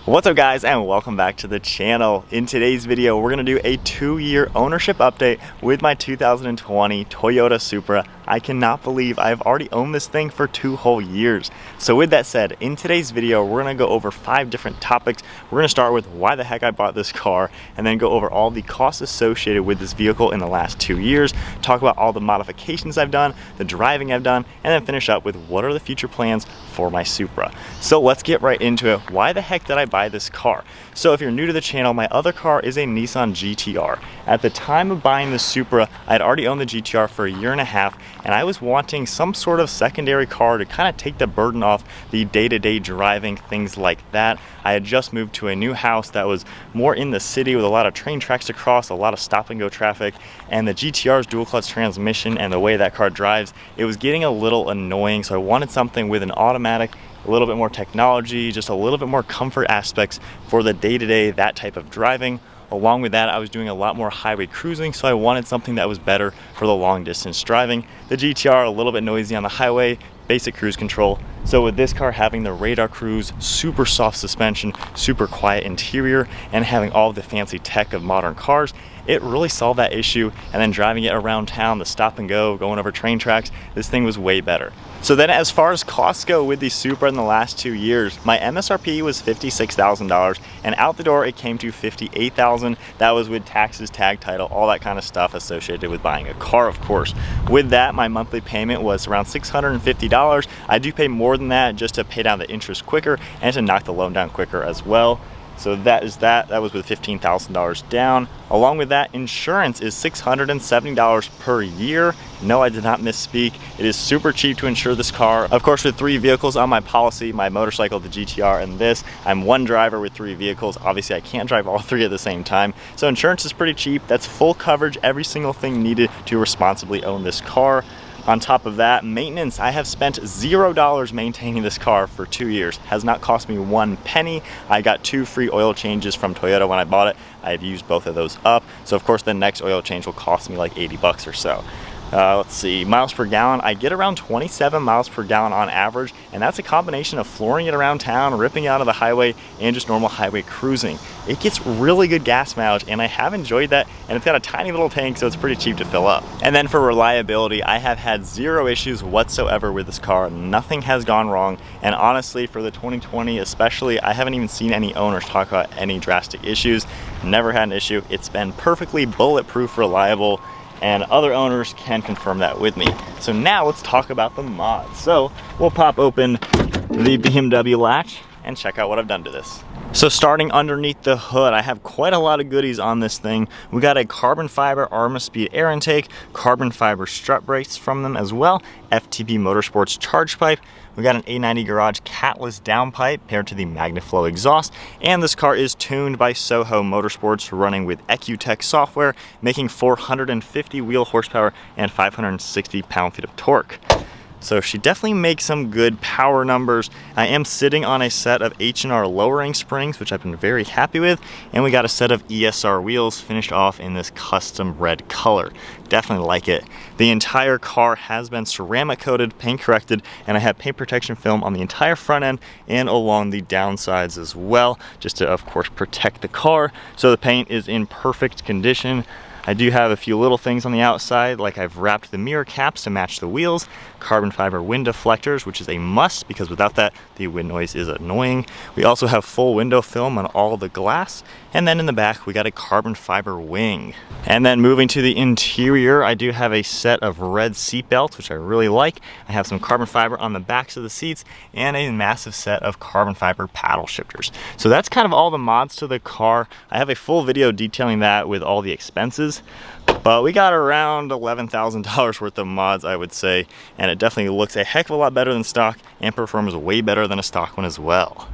What's up guys, and welcome back to the channel. In today's video we're going to do a 2-year ownership update with my 2020 Toyota Supra. I cannot believe I've already owned this thing for 2 whole years. So with that said, in today's video we're going to go over 5 different topics. We're going to start with why the heck I bought this car, and then go over all the costs associated with this vehicle in the last 2 years, talk about all the modifications I've done, the driving I've done, and then finish up with what are the future plans for my Supra. So let's get right into it. Why the heck did I buy this car? So if you're new to the channel, my other car is a Nissan GTR. At the time of buying the Supra, I'd already owned the GTR for 1.5 years, and I was wanting some sort of secondary car to kind of take the burden off the day-to-day driving, things like that. I had just moved to a new house that was more in the city with a lot of train tracks to cross, a lot of stop and go traffic, and the GTR's dual clutch transmission and the way that car drives, it was getting a little annoying. So I wanted something with an automatic, a little bit more technology, just a little bit more comfort aspects for the day-to-day, that type of driving. Along with that, I was doing a lot more highway cruising, so I wanted something that was better for the long distance driving. The GTR, a little bit noisy on the highway, basic cruise control. So with this car having the radar cruise, super soft suspension, super quiet interior, and having all of the fancy tech of modern cars, it really solved that issue. And then driving it around town, the stop and go, going over train tracks, this thing was way better. So then as far as costs go with the Supra in the last 2 years, my MSRP was $56,000, and out the door it came to $58,000. That was with taxes, tag title, all that kind of stuff associated with buying a car, of course. With that, my monthly payment was around $650. I do pay more than that just to pay down the interest quicker and to knock the loan down quicker as well. So that is that. That was with $15,000 down. Along with that, insurance is $670 per year. No, I did not misspeak. It is super cheap to insure this car. Of course, with 3 vehicles on my policy, my motorcycle, the GTR, and this, I'm one driver with 3 vehicles. Obviously, I can't drive all 3 at the same time. So insurance is pretty cheap. That's full coverage, every single thing needed to responsibly own this car. On top of that, maintenance, I have spent $0 maintaining this car for 2 years. Has not cost me 1 penny. I got 2 free oil changes from Toyota when I bought it. I've used both of those up. So of course the next oil change will cost me like 80 bucks or so. Let's see, miles per gallon, I get around 27 miles per gallon on average, and that's a combination of flooring it around town, ripping out of the highway, and just normal highway cruising. It gets really good gas mileage, and I have enjoyed that, and it's got a tiny little tank, so it's pretty cheap to fill up. And then for reliability, I have had 0 issues whatsoever with this car. Nothing has gone wrong, and honestly, for the 2020 especially, I haven't even seen any owners talk about any drastic issues. Never had an issue. It's been perfectly bulletproof, reliable, and other owners can confirm that with me. So now let's talk about the mods. So we'll pop open the BMW latch and check out what I've done to this. So starting underneath the hood, I have quite a lot of goodies on this thing. We got a carbon fiber Arma-Speed air intake, carbon fiber strut brakes from them as well, FTP Motorsports charge pipe. We got an A90 Garage catless downpipe paired to the MagnaFlow exhaust, and this car is tuned by Soho Motorsports, running with EcuTech software, making 450 wheel horsepower and 560 pound-feet of torque. So she definitely makes some good power numbers. I am sitting on a set of H&R lowering springs, which I've been very happy with, and we got a set of ESR wheels finished off in this custom red color. Definitely like it. The entire car has been ceramic coated, paint corrected, and I have paint protection film on the entire front end and along the downsides as well, just to of course protect the car. So the paint is in perfect condition. I do have a few little things on the outside, like I've wrapped the mirror caps to match the wheels, carbon fiber wind deflectors, which is a must because without that, the wind noise is annoying. We also have full window film on all the glass, and then in the back, we got a carbon fiber wing. And then moving to the interior, I do have a set of red seat belts, which I really like. I have some carbon fiber on the backs of the seats and a massive set of carbon fiber paddle shifters. So that's kind of all the mods to the car. I have a full video detailing that with all the expenses. But we got around $11,000 worth of mods, I would say, and it definitely looks a heck of a lot better than stock and performs way better than a stock one as well.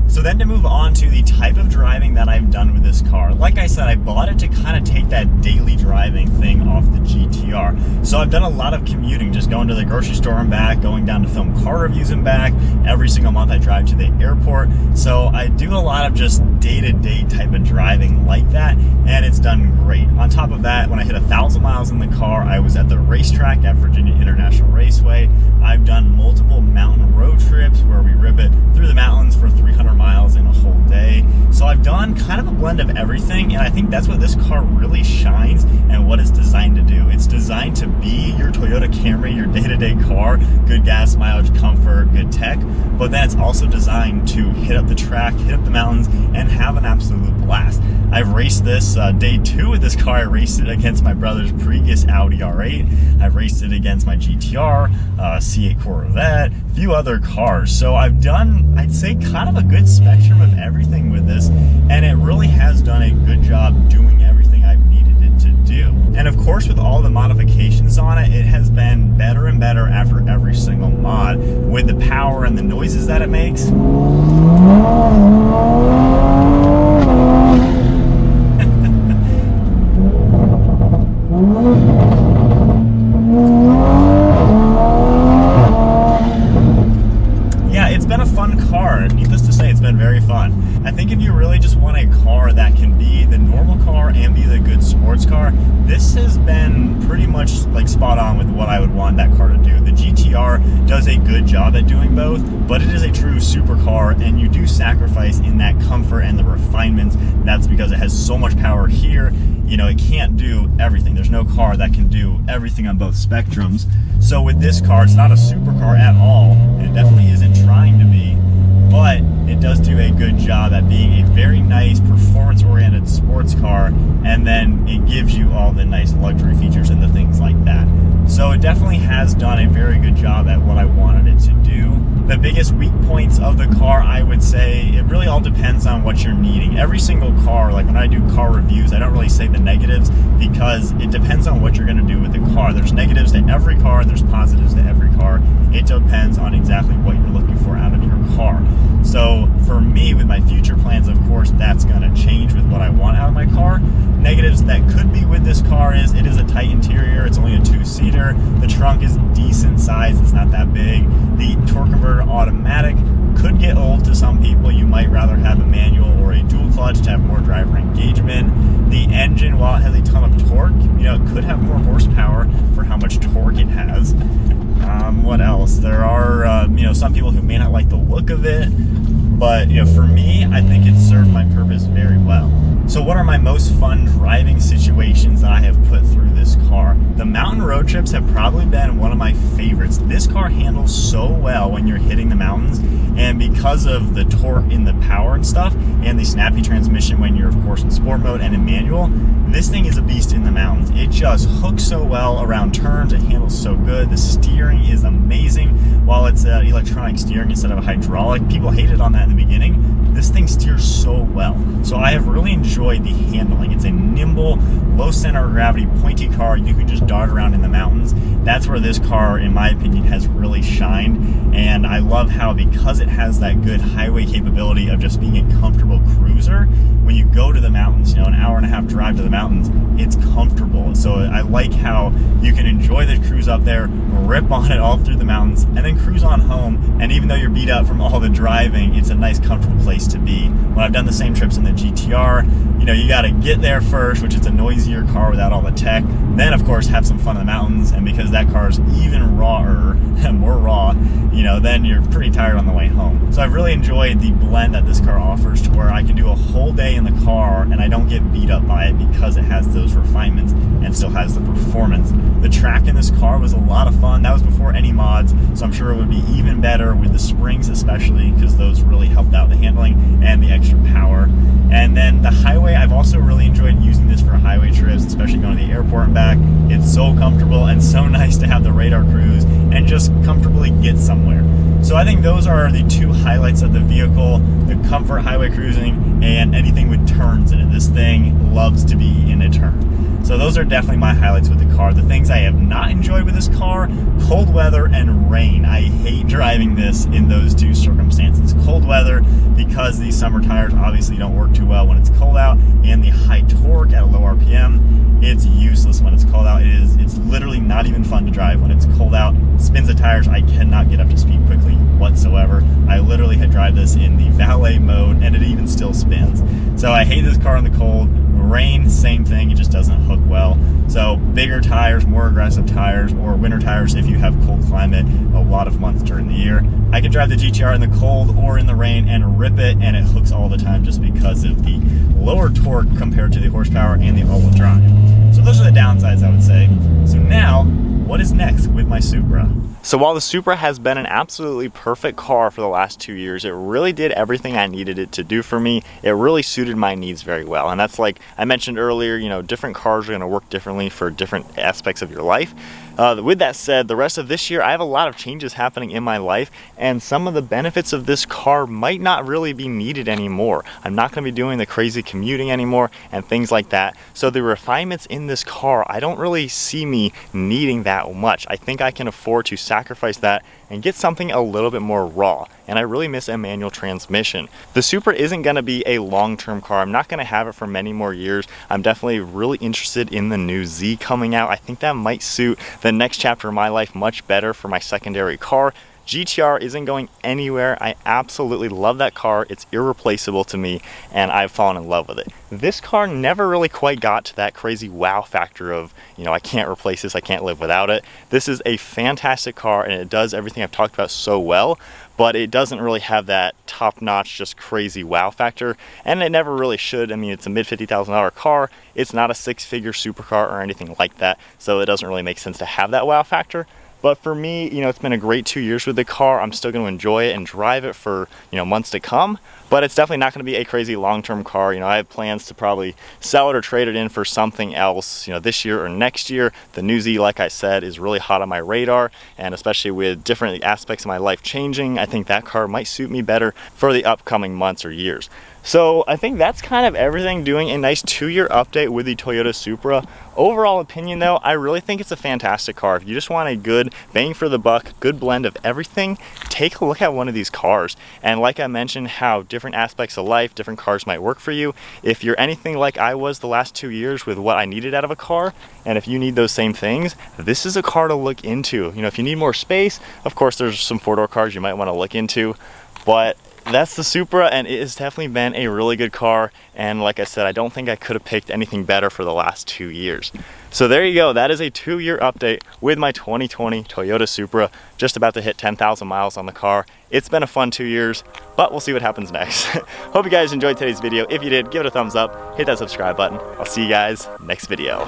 So then to move on to the type of driving that I've done with this car. Like I said, I bought it to kind of take that daily driving thing off the GTR. So I've done a lot of commuting, just going to the grocery store and back, going down to film car reviews and back. Every single month I drive to the airport. So I do a lot of just day-to-day type of driving like that, and it's done great. On top of that, when I hit 1,000 miles in the car, I was at the racetrack at Virginia International Raceway. I've done multiple mountain road trips where we rip it through the mountains for 300 miles in a whole day. So I've done kind of a blend of everything, and I think that's what this car really shines and what it's designed to do. It's designed to be your Toyota Camry, your day-to-day car, good gas mileage, comfort, good tech, but then it's also designed to hit up the track, hit up the mountains, and have an absolute blast. I've raced this day 2 with this car. I raced it against my brother's previous Audi R8. I've raced it against my GTR, C8 Corvette, a few other cars. So I've done, I'd say, kind of a good spectrum of everything with this, and it really has done a good job doing everything I've needed it to do. And of course, with all the modifications on it, it has been better and better after every single mod, with the power and the noises that it makes. Been a fun car. Needless to say, it's been very fun. I think if you really just want a car that can be the normal car and be the good sports car, this has been pretty much like spot on with what I would want that car to do. The GTR does a good job at doing both, but it is a true supercar, and you do sacrifice in that comfort and the refinements. That's because it has so much power here. You know, it can't do everything. There's no car that can do everything on both spectrums. So with this car, it's not a supercar at all, and it definitely isn't trying to be, but it does do a good job at being a very nice performance-oriented sports car, and then it gives you all the nice luxury features and the things like that. So it definitely has done a very good job at what I wanted it to do. The biggest weak points of the car, I would say, it really all depends on what you're needing. Every single car, like when I do car reviews, I don't really say the negatives because it depends on what you're going to do with the car. There's negatives to every car and there's positives to every car. It depends on exactly what you're looking for out of your car. So for me, with my future plans, of course, that's going to change with what I want out of my car. Negatives that could be with this car is it is a tight interior. It's only a 2-seater. The trunk is decent size. It's not that big. The torque converter automatic could get old to some people. You might rather have a manual or a dual clutch to have more driver engagement. The engine, while it has a ton of torque, you know, it could have more horsepower for how much torque it has. What else? There are, you know, some people who may not like the look of it, but, you know, for me, I think it served my purpose very well. So what are my most fun driving situations that I have put through this car? The mountain road trips have probably been one of my favorites. This car handles so well when you're hitting the mountains, and because of the torque in the power and stuff, and the snappy transmission when you're, of course, in sport mode and in manual, this thing is a beast in the mountains. It just hooks so well around turns. It handles so good. The steering is amazing. While it's electronic steering instead of a hydraulic, people hated on that in the beginning. This thing steers so well. So I have really enjoyed the handling. It's a nimble, low center of gravity, pointy car. You can just dart around in the mountains. That's where this car, in my opinion, has really shined. And I love how, because it has that good highway capability of just being a comfortable cruiser, when you go to the mountains, you know, an hour and a half drive to the mountains, it's comfortable. So I like how you can enjoy the cruise up there, rip on it all through the mountains, and then cruise on home. And even though you're beat up from all the driving, it's a nice, comfortable place to be. When I've done the same trips in the GTR, you know, you got to get there first, which is a noisier car without all the tech. Then, of course, have some fun in the mountains. And because that car is even rawer, more raw, you know, then you're pretty tired on the way home. So I've really enjoyed the blend that this car offers, to where I can do a whole day in the car and I don't get beat up by it because it has those refinements and still has the performance. The track in this car was a lot of fun. That was before any mods, so I'm sure it would be even better with the springs, especially because those really helped out the handling and the extra power. And then the highway, I've also really enjoyed using this for highway trips, especially going to the airport and back. It's so comfortable and so nice to have the radar cruise and just comfortably get somewhere. So I think those are the two highlights of the vehicle: the comfort, highway cruising, and anything with turns in it. This thing loves to be in a turn. So those are definitely my highlights with the car. The things I have not enjoyed with this car: cold weather and rain. I hate driving this in those two circumstances. Cold weather, because these summer tires obviously don't work too well when it's cold out, and the high torque at a low RPM, it's useless when it's cold out. It's literally not even fun to drive when it's cold out. Spins the tires. I cannot get up to speed quickly whatsoever. I literally had drive this in the valet mode and it even still spins. So I hate this car in the cold. Rain, same thing, it just doesn't hook well. So bigger tires, more aggressive tires, or winter tires if you have cold climate a lot of months during the year. I could drive the GTR in the cold or in the rain and rip it, and it hooks all the time just because of the lower torque compared to the horsepower and the all-wheel drive. So those are the downsides, I would say. So now, what is next with my Supra? So while the Supra has been an absolutely perfect car for the last 2 years, it really did everything I needed it to do for me. It really suited my needs very well. And that's, like I mentioned earlier, you know, different cars are gonna work differently for different aspects of your life. With that said, the rest of this year, I have a lot of changes happening in my life, and some of the benefits of this car might not really be needed anymore. I'm not gonna be doing the crazy commuting anymore and things like that. So the refinements in this car, I don't really see me needing that much. I think I can afford to sacrifice that and get something a little bit more raw. And I really miss a manual transmission. The Supra isn't gonna be a long-term car. I'm not gonna have it for many more years. I'm definitely really interested in the new Z coming out. I think that might suit the next chapter of my life much better for my secondary car. GTR isn't going anywhere. I absolutely love that car. It's irreplaceable to me, and I've fallen in love with it. This car never really quite got to that crazy wow factor of, you know, I can't replace this, I can't live without it. This is a fantastic car, and it does everything I've talked about so well, but it doesn't really have that top-notch, just crazy wow factor, and it never really should. I mean, it's a mid $50,000 car. It's not a six-figure supercar or anything like that, so it doesn't really make sense to have that wow factor. But for me, you know, it's been a great 2 years with the car. I'm still going to enjoy it and drive it for, you know, months to come. But it's definitely not going to be a crazy long-term car. You know, I have plans to probably sell it or trade it in for something else, you know, this year or next year. The new Z, like I said, is really hot on my radar. And especially with different aspects of my life changing, I think that car might suit me better for the upcoming months or years. So I think that's kind of everything, doing a nice 2-year update with the Toyota Supra. Overall opinion though, I really think it's a fantastic car. If you just want a good bang for the buck, good blend of everything, take a look at one of these cars. And like I mentioned, how different aspects of life, different cars might work for you. If you're anything like I was the last 2 years with what I needed out of a car, and if you need those same things, this is a car to look into. You know, if you need more space, of course there's some 4-door cars you might want to look into, but that's the Supra, and it has definitely been a really good car. And like I said, I don't think I could have picked anything better for the last 2 years. So there you go. That is a 2-year update with my 2020 Toyota Supra. Just about to hit 10,000 miles on the car. It's been a fun 2 years, but we'll see what happens next. Hope you guys enjoyed today's video. If you did, give it a thumbs up, hit that subscribe button. I'll see you guys next video.